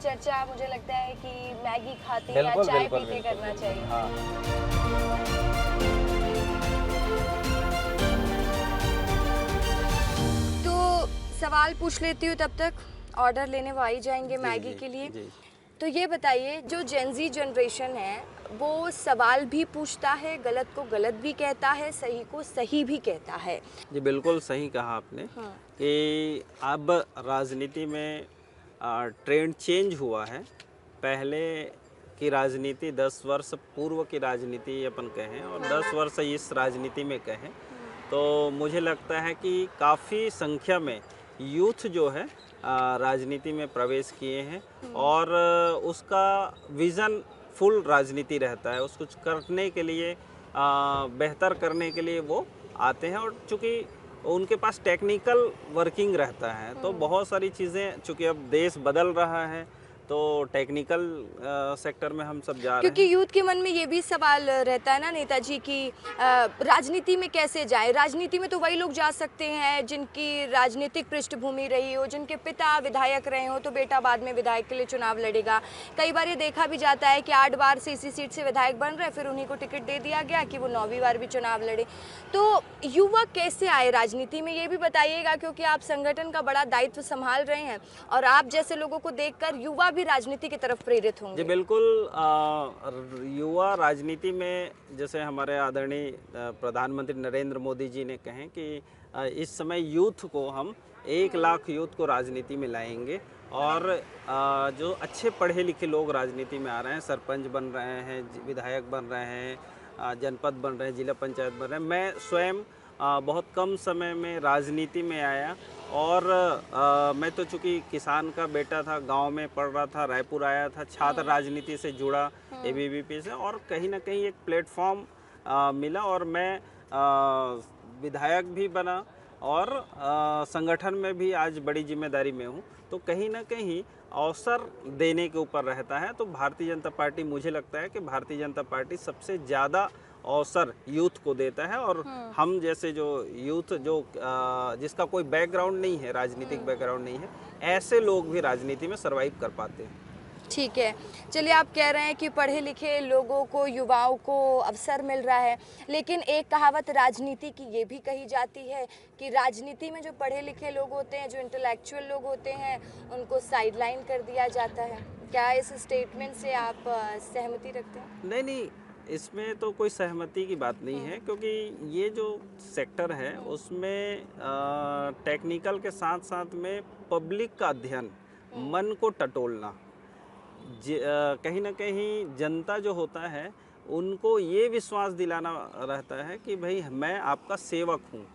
चर्चा मुझे लगता है कि मैगी खाते या बिल्कुल चाय बिल्कुल पीते बिल्कुल करना बिल्कुल। चाहिए। हाँ तो सवाल पूछ लेती हूँ, तब तक ऑर्डर लेने वो आ ही जाएंगे जी मैगी जी के लिए। जी। तो ये बताइए, जो जेनजी जनरेशन है वो सवाल भी पूछता है, गलत को गलत भी कहता है, सही को सही भी कहता है। जी बिल्कुल सही कहा आपने हाँ। कि अब राजनीति में ट्रेंड चेंज हुआ है। पहले की राजनीति 10 वर्ष पूर्व की राजनीति अपन कहें और 10 वर्ष इस राजनीति में कहें तो मुझे लगता है कि काफ़ी संख्या में यूथ जो है राजनीति में प्रवेश किए हैं और उसका विज़न फुल राजनीति रहता है। उस कुछ करने के लिए बेहतर करने के लिए वो आते हैं और चूँकि उनके पास टेक्निकल वर्किंग रहता है तो बहुत सारी चीज़ें, चूँकि अब देश बदल रहा है तो टेक्निकल सेक्टर में हम सब जा रहे क्योंकि हैं। यूथ के मन में ये भी सवाल रहता है ना नेताजी कि राजनीति में कैसे जाए। राजनीति में तो वही लोग जा सकते हैं जिनकी राजनीतिक पृष्ठभूमि रही हो, जिनके पिता विधायक रहे हो, तो बेटा बाद में विधायक के लिए चुनाव लड़ेगा। कई बार ये देखा भी जाता है कि 8 बार से इसी सीट से विधायक बन रहे, फिर उन्हीं को टिकट दे दिया गया कि वो 9वीं बार भी चुनाव लड़े। तो युवा कैसे आए राजनीति में, ये भी बताइएगा, क्योंकि आप संगठन का बड़ा दायित्व संभाल रहे हैं और आप जैसे लोगों को देखकर युवा भी राजनीति की तरफ प्रेरित जी होंगे। बिल्कुल। युवा राजनीति में जैसे हमारे आदरणीय प्रधानमंत्री नरेंद्र मोदी जी ने कहें कि इस समय यूथ को हम 1 लाख यूथ को राजनीति में लाएंगे और जो अच्छे पढ़े लिखे लोग राजनीति में आ रहे हैं, सरपंच बन रहे हैं, विधायक बन रहे हैं, जनपद बन रहे हैं, जिला पंचायत बन रहे हैं। मैं स्वयं बहुत कम समय में राजनीति में आया और मैं तो चूँकि किसान का बेटा था, गांव में पढ़ रहा था, रायपुर आया था, छात्र राजनीति से जुड़ा एबीवीपी से और कहीं ना कहीं एक प्लेटफॉर्म मिला और मैं विधायक भी बना और संगठन में भी आज बड़ी जिम्मेदारी में हूँ। तो कहीं ना कहीं अवसर देने के ऊपर रहता है। तो भारतीय जनता पार्टी, मुझे लगता है कि भारतीय जनता पार्टी सबसे ज़्यादा अवसर यूथ को देता है और हम जैसे जो यूथ जो जिसका कोई बैकग्राउंड नहीं है, राजनीतिक बैकग्राउंड नहीं है, ऐसे लोग भी राजनीति में सरवाइव कर पाते हैं। ठीक है, चलिए, आप कह रहे हैं कि पढ़े लिखे लोगों को, युवाओं को अवसर मिल रहा है, लेकिन एक कहावत राजनीति की ये भी कही जाती है कि राजनीति में जो पढ़े लिखे लोग होते हैं, जो इंटेलेक्चुअल लोग होते हैं, उनको साइडलाइन कर दिया जाता है। क्या इस स्टेटमेंट से आप सहमति रखते हैं? नहीं नहीं, इसमें तो कोई सहमति की बात नहीं है क्योंकि ये जो सेक्टर है उसमें टेक्निकल के साथ साथ में पब्लिक का अध्ययन, मन को टटोलना, कहीं ना कहीं जनता जो होता है उनको ये विश्वास दिलाना रहता है कि भाई मैं आपका सेवक हूँ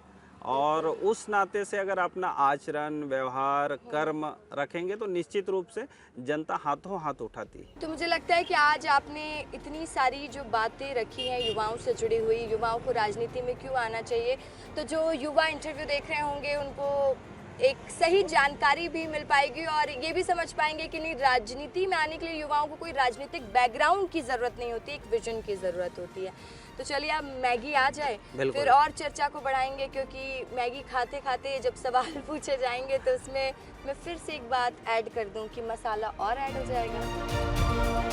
और उस नाते से अगर अपना आचरण, व्यवहार, कर्म रखेंगे तो निश्चित रूप से जनता हाथों हाथ उठाती है। तो मुझे लगता है कि आज आपने इतनी सारी जो बातें रखी हैं युवाओं से जुड़ी हुई, युवाओं को राजनीति में क्यों आना चाहिए, तो जो युवा इंटरव्यू देख रहे होंगे उनको एक सही जानकारी भी मिल पाएगी और ये भी समझ पाएंगे कि नहीं, राजनीति में आने के लिए युवाओं को कोई राजनीतिक बैकग्राउंड की ज़रूरत नहीं होती, एक विजन की ज़रूरत होती है। तो चलिए, अब मैगी आ जाए फिर और चर्चा को बढ़ाएंगे, क्योंकि मैगी खाते खाते जब सवाल पूछे जाएंगे तो उसमें मैं फिर से एक बात ऐड कर दूं कि मसाला और ऐड हो जाएगा।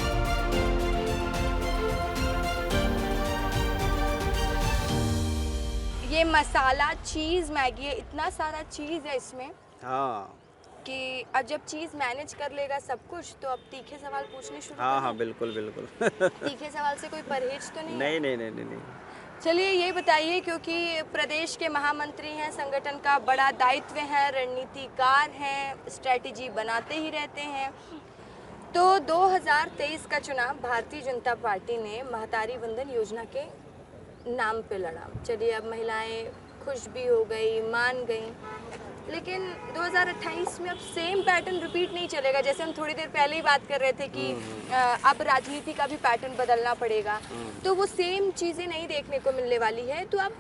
ये मसाला चीज़ मैगी है, इतना सारा चीज़ है इसमें हाँ कि अब जब चीज़ मैनेज कर लेगा सब कुछ, तो अब तीखे सवाल पूछने शुरू हाँ कर हाँ दें। बिल्कुल बिल्कुल। तीखे सवाल से कोई परहेज तो नहीं है? नहीं नहीं नहीं नहीं नहीं। चलिए, ये बताइए, क्योंकि प्रदेश के महामंत्री हैं, संगठन का बड़ा दायित्व है, रणनीतिकार हैं, स्ट्रैटेजी बनाते ही रहते हैं, तो 2023 का चुनाव भारतीय जनता पार्टी ने महतारी वंदन योजना के नाम पे लड़ा। चलिए, अब महिलाएं खुश भी हो गई, मान गई, लेकिन 2028 में अब सेम पैटर्न रिपीट नहीं चलेगा। जैसे हम थोड़ी देर पहले ही बात कर रहे थे कि अब राजनीति का भी पैटर्न बदलना पड़ेगा, तो वो सेम चीज़ें नहीं देखने को मिलने वाली है। तो आप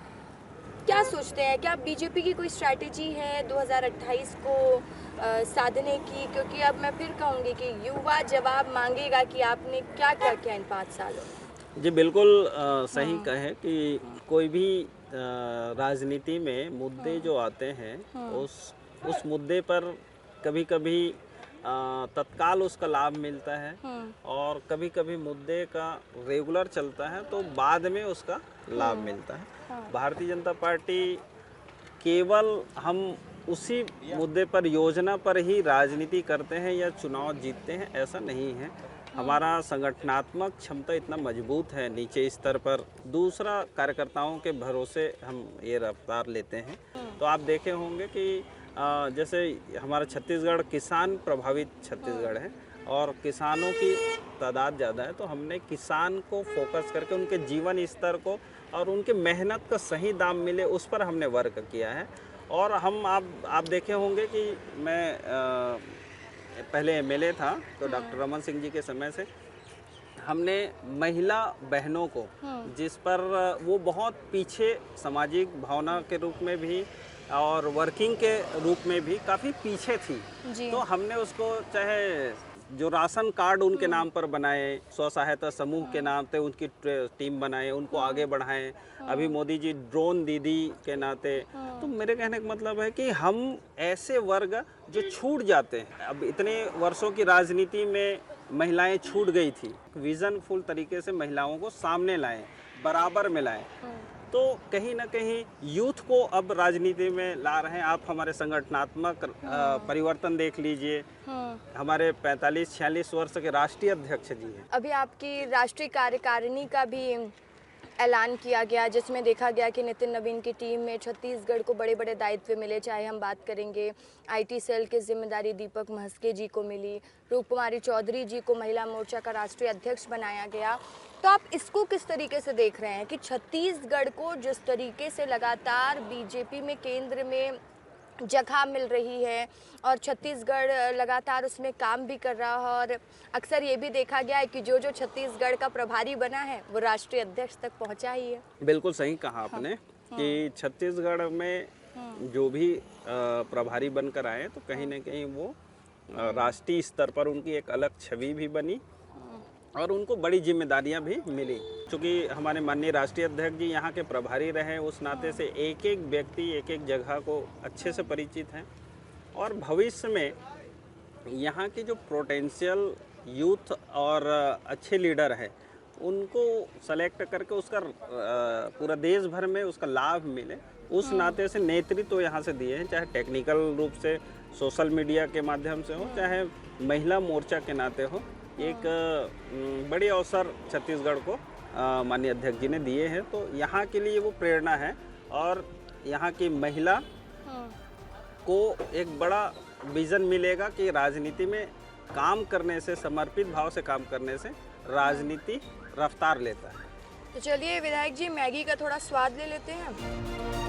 क्या सोचते हैं, क्या बीजेपी की कोई स्ट्रैटेजी है 2028 को साधने की? क्योंकि अब मैं फिर कहूँगी कि युवा जवाब मांगेगा कि आपने क्या क्या किया इन 5 सालों में। जी बिल्कुल सही कहे कि कोई भी राजनीति में मुद्दे जो आते हैं उस मुद्दे पर कभी कभी तत्काल उसका लाभ मिलता है, और कभी कभी मुद्दे का रेगुलर चलता है तो बाद में उसका लाभ मिलता है। भारतीय जनता पार्टी केवल हम उसी मुद्दे पर, योजना पर ही राजनीति करते हैं या चुनाव जीतते हैं, ऐसा नहीं है। हमारा संगठनात्मक क्षमता इतना मजबूत है नीचे स्तर पर। दूसरा, कार्यकर्ताओं के भरोसे हम ये रफ्तार लेते हैं। तो आप देखे होंगे कि जैसे हमारा छत्तीसगढ़ किसान प्रभावित छत्तीसगढ़ है और किसानों की तादाद ज़्यादा है, तो हमने किसान को फोकस करके उनके जीवन स्तर को और उनके मेहनत का सही दाम मिले, उस पर हमने वर्क किया है। और हम आप देखे होंगे कि मैं पहले एमएलए था, तो डॉक्टर रमन सिंह जी के समय से हमने महिला बहनों को, जिस पर वो बहुत पीछे सामाजिक भावना के रूप में भी और वर्किंग के रूप में भी काफ़ी पीछे थी, तो हमने उसको, चाहे जो राशन कार्ड उनके नाम पर बनाए, स्व सहायता समूह के नाम पे उनकी टीम बनाए, उनको आगे बढ़ाएं। अभी मोदी जी ड्रोन दीदी के नाते, तो मेरे कहने का मतलब है कि हम ऐसे वर्ग जो छूट जाते हैं, अब इतने वर्षों की राजनीति में महिलाएं छूट गई थी, विजनफुल तरीके से महिलाओं को सामने लाएं, बराबर में लाएं, तो कहीं ना कहीं यूथ को अब राजनीति में ला रहे हैं। आप हमारे संगठनात्मक परिवर्तन देख लीजिए, हमारे 45-46 वर्ष के राष्ट्रीय अध्यक्ष जी हैं। अभी आपकी राष्ट्रीय कार्यकारिणी का भी ऐलान किया गया, जिसमें देखा गया कि नितिन नवीन की टीम में छत्तीसगढ़ को बड़े बड़े दायित्व मिले। चाहे हम बात करेंगे आईटी सेल की जिम्मेदारी दीपक महस्के जी को मिली, रूप कुमारी चौधरी जी को महिला मोर्चा का राष्ट्रीय अध्यक्ष बनाया गया। तो आप इसको किस तरीके से देख रहे हैं कि छत्तीसगढ़ को जिस तरीके से लगातार बीजेपी में केंद्र में जगह मिल रही है और छत्तीसगढ़ लगातार उसमें काम भी कर रहा है, और अक्सर ये भी देखा गया है कि जो जो छत्तीसगढ़ का प्रभारी बना है वो राष्ट्रीय अध्यक्ष तक पहुंचा ही है। बिल्कुल सही कहा आपने कि छत्तीसगढ़ में जो भी प्रभारी बनकर आए, तो कहीं ना कहीं वो राष्ट्रीय स्तर पर उनकी एक अलग छवि भी बनी और उनको बड़ी जिम्मेदारियां भी मिली। क्योंकि हमारे माननीय राष्ट्रीय अध्यक्ष जी यहाँ के प्रभारी रहे, उस नाते से एक एक व्यक्ति एक एक जगह को अच्छे से परिचित हैं, और भविष्य में यहाँ की जो पोटेंशियल यूथ और अच्छे लीडर हैं, उनको सेलेक्ट करके उसका पूरा देश भर में उसका लाभ मिले, उस नाते से नेतृत्व तो यहाँ से दिए हैं, चाहे टेक्निकल रूप से सोशल मीडिया के माध्यम से हो, चाहे महिला मोर्चा के नाते हो। एक बड़ी अवसर छत्तीसगढ़ को माननीय अध्यक्ष जी ने दिए हैं, तो यहाँ के लिए वो प्रेरणा है, और यहाँ की महिला को एक बड़ा विज़न मिलेगा कि राजनीति में काम करने से, समर्पित भाव से काम करने से राजनीति रफ्तार लेता है। तो चलिए विधायक जी, मैगी का थोड़ा स्वाद ले लेते हैं।